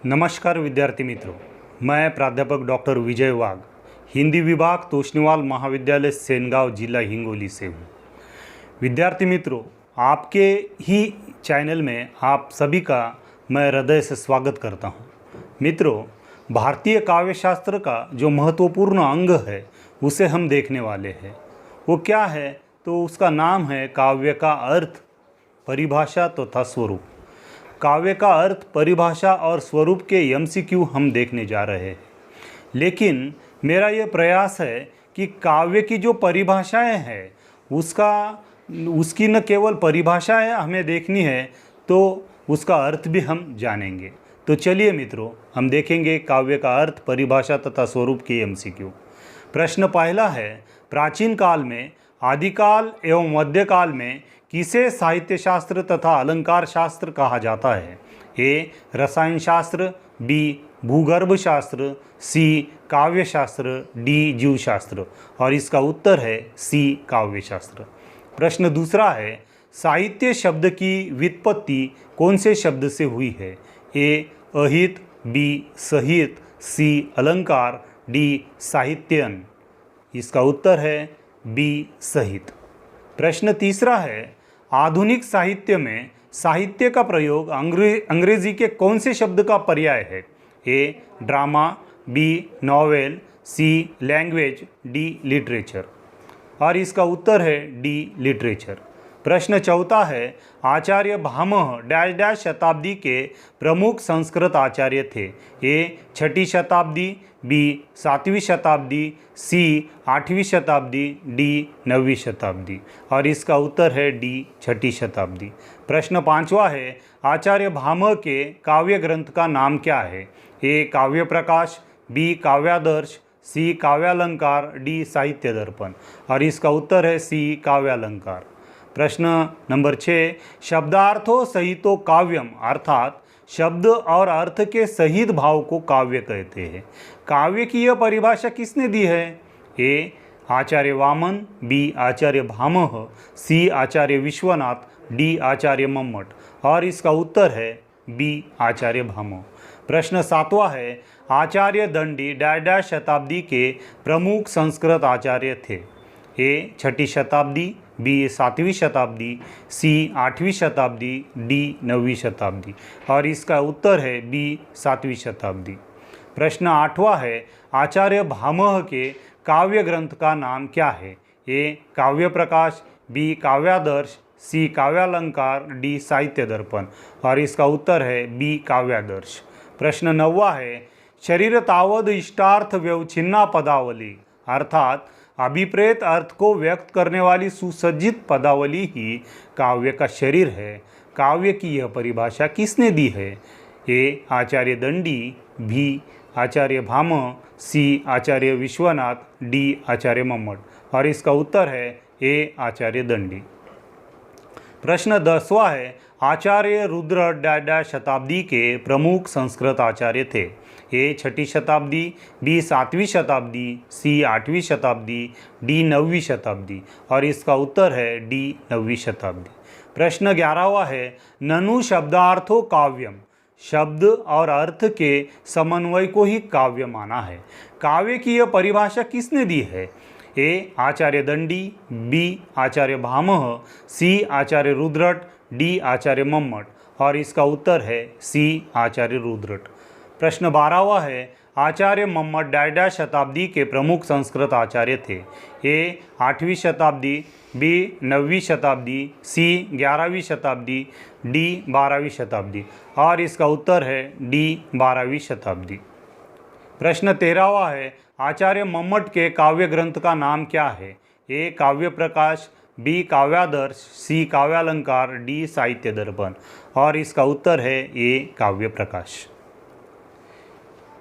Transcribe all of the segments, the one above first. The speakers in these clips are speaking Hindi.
नमस्कार विद्यार्थी मित्रों, मैं प्राध्यापक डॉक्टर विजय वाघ हिंदी विभाग तोष्णीवाल महाविद्यालय सेनगांव जिला हिंगोली से हूँ। विद्यार्थी मित्रों, आपके ही चैनल में आप सभी का मैं हृदय से स्वागत करता हूँ। मित्रों, भारतीय काव्यशास्त्र का जो महत्वपूर्ण अंग है उसे हम देखने वाले हैं। वो क्या है? तो उसका नाम है काव्य का अर्थ, परिभाषा तथा स्वरूप। काव्य का अर्थ, परिभाषा और स्वरूप के एमसीक्यू हम देखने जा रहे हैं। लेकिन मेरा ये प्रयास है कि काव्य की जो परिभाषाएं हैं उसकी न केवल परिभाषाएं हमें देखनी है, तो उसका अर्थ भी हम जानेंगे। तो चलिए मित्रों, हम देखेंगे काव्य का अर्थ, परिभाषा तथा स्वरूप के एमसीक्यू। प्रश्न पहला है, प्राचीन काल में, आदिकाल एवं मध्यकाल में किसे साहित्य शास्त्र तथा अलंकार शास्त्र कहा जाता है? ए. रसायन शास्त्र, बी. भूगर्भ शास्त्र, सी. काव्य शास्त्र, डी. जीव शास्त्र। और इसका उत्तर है सी. काव्य शास्त्र। प्रश्न दूसरा है, साहित्य शब्द की व्युत्पत्ति कौन से शब्द से हुई है? ए. अहित, बी. सहित, सी. अलंकार, डी. साहित्यन। इसका उत्तर है बी. सहित। प्रश्न तीसरा है, आधुनिक साहित्य में साहित्य का प्रयोग अंग्रेजी के कौन से शब्द का पर्याय है? A. Drama, B. Novel, C. Language, D. Literature. और इसका उत्तर है डी. लिटरेचर। प्रश्न चौथा है, आचार्य भामह डैश डैश शताब्दी के प्रमुख संस्कृत आचार्य थे? ए. छठी शताब्दी, बी. सातवीं शताब्दी, सी. आठवीं शताब्दी, डी. नवीं शताब्दी। और इसका उत्तर है डी. छठी शताब्दी। प्रश्न पांचवा है, आचार्य भामह के काव्य ग्रंथ का नाम क्या है? ए. काव्य प्रकाश, बी. काव्यादर्श, सी. काव्यालंकार, डी. साहित्य दर्पण। और इसका उत्तर है सी. काव्यालंकार। प्रश्न नंबर 6, शब्दार्थों सहितो काव्यम, अर्थात शब्द और अर्थ के सहित भाव को काव्य कहते हैं। काव्य की यह परिभाषा किसने दी है? ए. आचार्य वामन, बी. आचार्य भामह, सी. आचार्य विश्वनाथ, डी. आचार्य मम्मट। और इसका उत्तर है बी. आचार्य भामह। प्रश्न सातवां है, आचार्य दंडी डैश डैश शताब्दी के प्रमुख संस्कृत आचार्य थे? ए. छठी शताब्दी, बी. सातवीं शताब्दी, सी. आठवीं शताब्दी, डी. नवीं शताब्दी। और इसका उत्तर है बी. सातवीं शताब्दी। प्रश्न आठवां है, आचार्य भामह के काव्य ग्रंथ का नाम क्या है? ए. काव्य प्रकाश, बी. काव्यादर्श, सी. काव्यालंकार, डी. साहित्य दर्पण। और इसका उत्तर है बी. काव्यादर्श। प्रश्न नौवां है, शरीर तावद इष्टार्थ व्यवच्छिन्ना पदावली, अर्थात अभिप्रेत अर्थ को व्यक्त करने वाली सुसज्जित पदावली ही काव्य का शरीर है। काव्य की यह परिभाषा किसने दी है? ए. आचार्य दंडी, बी. आचार्य भामह, सी. आचार्य विश्वनाथ, डी. आचार्य मम्मट। और इसका उत्तर है ए. आचार्य दंडी। प्रश्न 10वां है, आचार्य रुद्र डैश डैश शताब्दी के प्रमुख संस्कृत आचार्य थे? ए. छठी शताब्दी, बी. सातवीं शताब्दी, सी. आठवीं शताब्दी, डी. नवीं शताब्दी। और इसका उत्तर है डी. नवीं शताब्दी। प्रश्न 11वां है, ननु शब्दार्थो काव्यम, शब्द और अर्थ के समन्वय को ही काव्य माना है। काव्य की यह परिभाषा किसने दी है? ए. आचार्य दंडी, बी. आचार्य भामह, सी. आचार्य रुद्रट, डी. आचार्य मम्मट। और इसका उत्तर है सी. आचार्य रुद्रट। प्रश्न 12वां है, आचार्य मम्मट डैश डैश शताब्दी के प्रमुख संस्कृत आचार्य थे? ए. आठवीं शताब्दी, बी. नवीं शताब्दी, सी. 11वीं शताब्दी, डी. 12वीं शताब्दी। और इसका उत्तर है डी. 12वीं शताब्दी। प्रश्न 13वां है, आचार्य मम्मट के काव्य ग्रंथ का नाम क्या है? ए. काव्य प्रकाश, बी. काव्यादर्श, सी. काव्यालंकार, डी. साहित्य दर्पण। और इसका उत्तर है ए. काव्य प्रकाश।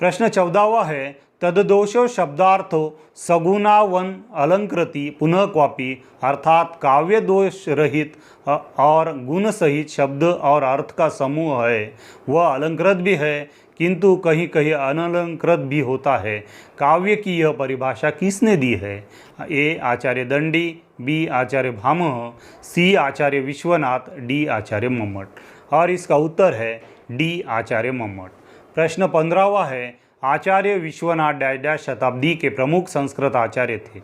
प्रश्न 14वां है, तददोषो शब्दार्थो सगुणावन अलंकृति पुनः क्वापि, अर्थात काव्य दोष रहित और गुण सहित शब्द और अर्थ का समूह है। वह अलंकृत भी है किंतु कहीं कहीं अनलंकृत भी होता है। काव्य की यह परिभाषा किसने दी है? ए. आचार्य दंडी, बी. आचार्य भामह, सी. आचार्य विश्वनाथ, डी. आचार्य मम्मट। और इसका उत्तर है डी. आचार्य मम्मट। प्रश्न 15वां है, आचार्य विश्वनाथ डैश डैश शताब्दी के प्रमुख संस्कृत आचार्य थे।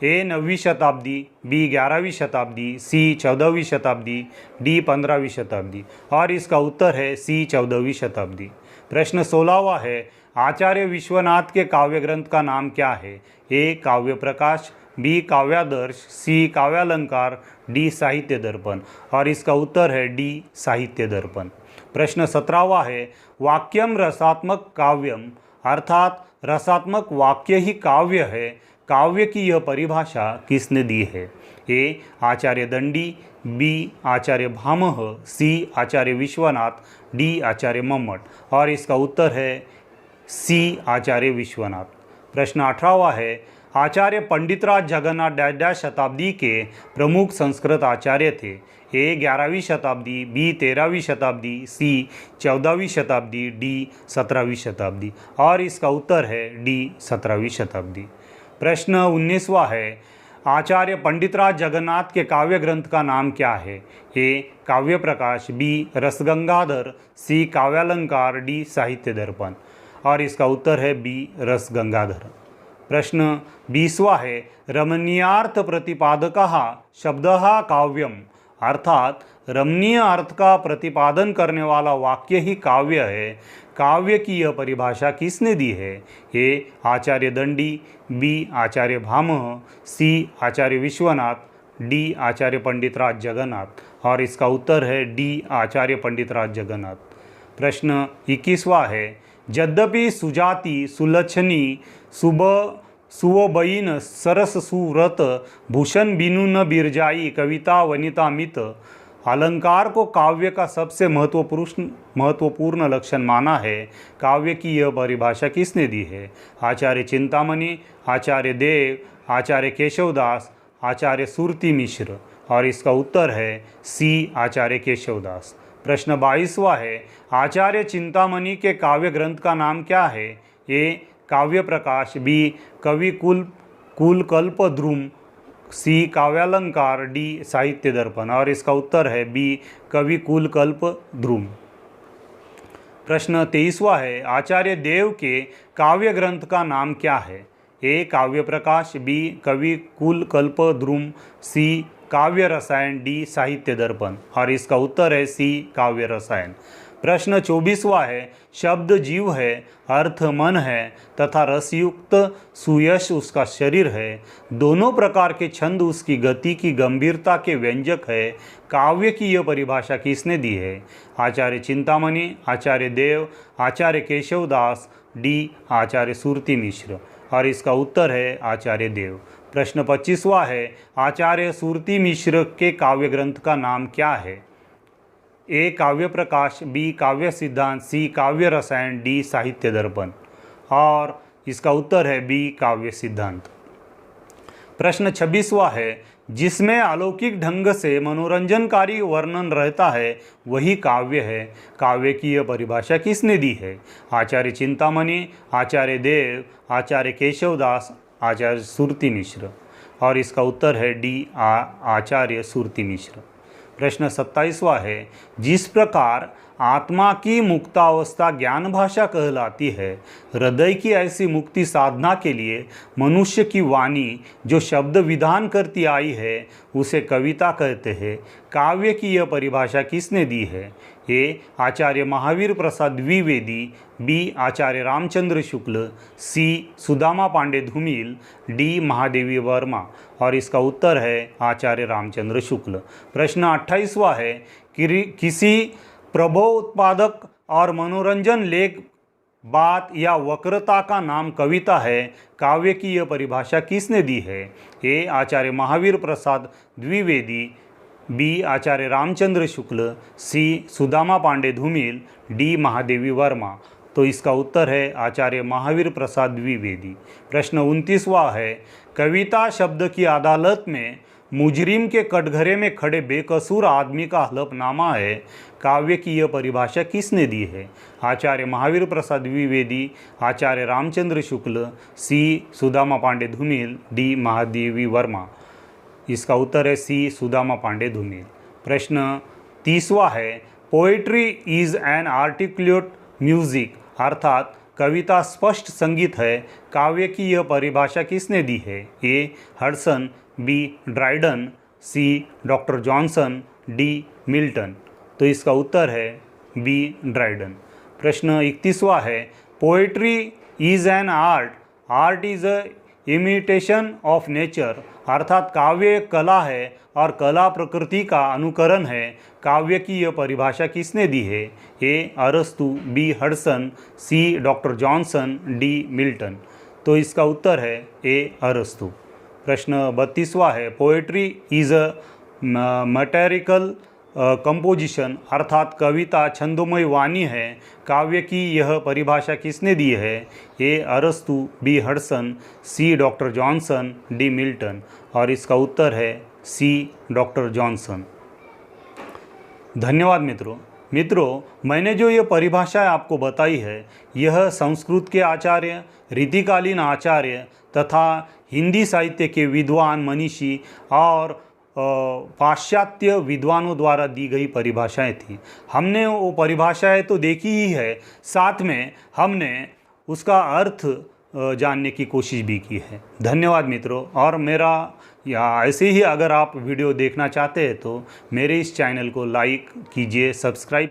ए 9वीं शताब्दी, बी 11वीं शताब्दी, सी 14वीं शताब्दी, डी 15वीं शताब्दी। और इसका उत्तर है सी 14वीं शताब्दी। प्रश्न 16वां है, आचार्य विश्वनाथ के काव्य ग्रंथ का नाम क्या है? ए काव्य प्रकाश, बी काव्यादर्श, सी काव्यालंकार, डी साहित्य दर्पण। और इसका उत्तर है डी साहित्य दर्पण। प्रश्न 17वां है, वाक्यम रसात्मक काव्यम, अर्थात रसात्मक वाक्य ही काव्य है, काव्य की यह परिभाषा किसने दी है? ए आचार्य दंडी, बी आचार्य भामह, सी आचार्य विश्वनाथ, डी आचार्य मम्मट। और इसका उत्तर है सी आचार्य विश्वनाथ। प्रश्न 18वां है, आचार्य पंडितराज जगन्नाथ डैश डैश शताब्दी के प्रमुख संस्कृत आचार्य थे। ए 11वीं शताब्दी, बी 13वीं शताब्दी, सी 14वीं शताब्दी, डी 17वीं शताब्दी। और इसका उत्तर है डी 17वीं शताब्दी। प्रश्न 19वां है, आचार्य पंडितराज जगन्नाथ के काव्य ग्रंथ का नाम क्या है? ए काव्य प्रकाश, बी रसगंगाधर, सी काव्यालंकार, डी साहित्य दर्पण। और इसका उत्तर है बी रसगंगाधर। प्रश्न 20वां है, रमणीयार्थ प्रतिपादकः शब्दः काव्यम, अर्थात रमणीय अर्थ का प्रतिपादन करने वाला वाक्य ही काव्य है, काव्य की यह परिभाषा किसने दी है? ए आचार्य दंडी, बी आचार्य भामह, सी आचार्य विश्वनाथ, डी आचार्य पंडितराज जगन्नाथ। और इसका उत्तर है डी आचार्य पंडितराज जगन्नाथ। प्रश्न 21वां है, यद्यपि सुजाति, सुलक्षणी, सुवबईन, सरस सुव्रत, भूषण बिनु न बिरजाई, कविता वनिता मित, अलंकार को काव्य का सबसे महत्वपूर्ण लक्षण माना है, काव्य की यह परिभाषा किसने दी है? आचार्य चिंतामणि, आचार्य देव, आचार्य केशवदास, आचार्य सुरती मिश्र। और इसका उत्तर है सी आचार्य केशवदास। प्रश्न 22वां है, आचार्य चिंतामणि के काव्य ग्रंथ का नाम क्या है? ए काव्य प्रकाश, बी कवि कुलकल्प ध्रुम, सी काव्यालंकार, डी साहित्य दर्पण। और इसका उत्तर है बी कवि कुलकल्प ध्रुम। प्रश्न 23वां है, आचार्य देव के काव्य ग्रंथ का नाम क्या है? ए काव्य प्रकाश, बी कवि कुलकल्प ध्रुम, सी काव्य रसायन, डी साहित्य दर्पण। और इसका उत्तर है सी काव्य रसायन। प्रश्न 24वां है, शब्द जीव है, अर्थ मन है तथा रसयुक्त सुयश उसका शरीर है, दोनों प्रकार के छंद उसकी गति की गंभीरता के व्यंजक है, काव्य की यह परिभाषा किसने दी है? आचार्य चिंतामणि, आचार्य देव, आचार्य केशवदास, डी आचार्य सुरती मिश्र। और इसका उत्तर है आचार्य देव। प्रश्न 25वां है, आचार्य सुरती मिश्र के काव्य ग्रंथ का नाम क्या है? ए काव्य प्रकाश, बी काव्य सिद्धांत, सी काव्य रसायन, डी साहित्य दर्पण। और इसका उत्तर है बी काव्य सिद्धांत। प्रश्न 26वां है, जिसमें अलौकिक ढंग से मनोरंजनकारी वर्णन रहता है वही काव्य है, काव्य की यह परिभाषा किसने दी है? आचार्य चिंतामणि, आचार्य देव, आचार्य केशवदास, आचार्य सुरती मिश्र। और इसका उत्तर है डी आचार्य सुरती मिश्र। प्रश्न 27वां है, जिस प्रकार आत्मा की मुक्तावस्था ज्ञान भाषा कहलाती है, हृदय की ऐसी मुक्ति साधना के लिए मनुष्य की वाणी जो शब्द विधान करती आई है उसे कविता कहते हैं, काव्य की यह परिभाषा किसने दी है? ए आचार्य महावीर प्रसाद द्विवेदी, बी आचार्य रामचंद्र शुक्ल, सी सुदामा पांडे धूमिल, डी महादेवी वर्मा। और इसका उत्तर है आचार्य रामचंद्र शुक्ल। प्रश्न 28वां है, किसी प्रभव उत्पादक और मनोरंजन लेख, बात या वक्रता का नाम कविता है, काव्य की यह परिभाषा किसने दी है? ए आचार्य महावीर प्रसाद द्विवेदी, बी आचार्य रामचंद्र शुक्ल, सी सुदामा पांडे धूमिल, डी महादेवी वर्मा। तो इसका उत्तर है आचार्य महावीर प्रसाद द्विवेदी। प्रश्न 29वां है, कविता शब्द की अदालत में मुजरिम के कटघरे में खड़े बेकसूर आदमी का हलफनामा है, काव्य की यह परिभाषा किसने दी है? आचार्य महावीर प्रसाद द्विवेदी, आचार्य रामचंद्र शुक्ल, सी सुदामा पांडे धूमिल, डी महादेवी वर्मा। इसका उत्तर है सी सुदामा पांडे धूमिल। प्रश्न 30वां है, poetry is an articulate music, अर्थात कविता स्पष्ट संगीत है, काव्य की यह परिभाषा किसने दी है? ए हडसन, बी ड्राइडन, सी डॉक्टर जॉनसन, डी मिल्टन। तो इसका उत्तर है बी ड्राइडन। प्रश्न 31वां है, poetry is an art, art is a imitation of nature, अर्थात काव्य एक कला है और कला प्रकृति का अनुकरण है। काव्य की यह परिभाषा किसने दी है? ए अरस्तु, बी हडसन, सी डॉक्टर जॉनसन, डी मिल्टन। तो इसका उत्तर है ए अरस्तु। प्रश्न 32वां है, पोएट्री इज़ अ मैटेरिकल कंपोजिशन, अर्थात कविता छंदोमय वाणी है। काव्य की यह परिभाषा किसने दी है? ए अरस्तु, बी हडसन, सी डॉक्टर जॉनसन, डी मिल्टन। और इसका उत्तर है सी डॉक्टर जॉनसन। धन्यवाद मित्रों, मैंने जो ये परिभाषाएं आपको बताई है, यह संस्कृत के आचार्य, रीतिकालीन आचार्य तथा हिंदी साहित्य के विद्वान मनीषी और पाश्चात्य विद्वानों द्वारा दी गई परिभाषाएं थी। हमने वो परिभाषाएं तो देखी ही है, साथ में हमने उसका अर्थ जानने की कोशिश भी की है। धन्यवाद मित्रों। और मेरा या ऐसे ही अगर आप वीडियो देखना चाहते हैं तो मेरे इस चैनल को लाइक कीजिए, सब्सक्राइब